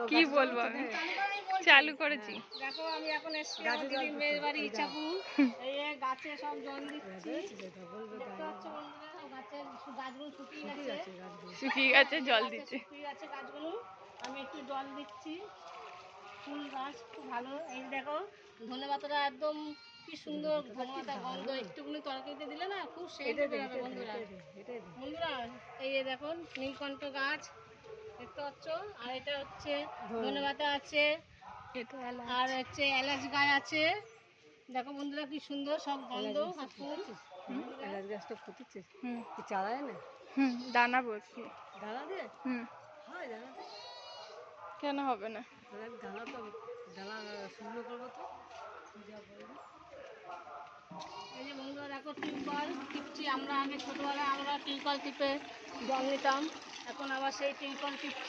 কি বলবো আমি, চালু করেছি। দেখো আমি এখন এসেছি আমার দিদির মেয়ের বাড়ি ইচ্ছাপুর। এই যে গাছে সব জল দিচ্ছি, দেখতে পাচ্ছ বন্ধুরা, গাছের গাছগুলো শুকিয়ে গেছে, শুকিয়ে গেছে, জল দিচ্ছে। শুকিয়ে গেছে গাছগুলো, আমি একটু জল দিচ্ছি। ফুল গাছ খুব ভালো। এই দেখো ধনেপাতাটা একদম কি সুন্দর ধনেপাতা গন্ধ, একটুখানি তরকারিতে দিলে না খুব সেন্ট বেরোবে বন্ধুরা। বন্ধুরা এই যে দেখুন নীলকণ্ঠ গাছ দেখতে পাচ্ছ, আর এটা হচ্ছে ধনেপাতা আছে, আর হচ্ছে এলাচ গাছ আছে। দেখো বন্ধুরা কি সুন্দর সব গন্ধ আর ফুল। এলাচ গাছটা ফুটেছে, চালায় না, দানা বসি, দানা দিয়ে হয়, দানা কেন হবে না? দানা তো দানা শুকনো করবো তো। এই যে বন্ধুরা দেখো টিউবওয়েল টিপছি আমরা, আগে ছোটোবেলায় আমরা টিউবওয়েল টিপে জল নিতাম, এখন আবার সেই টিউবওয়েল টিপছি।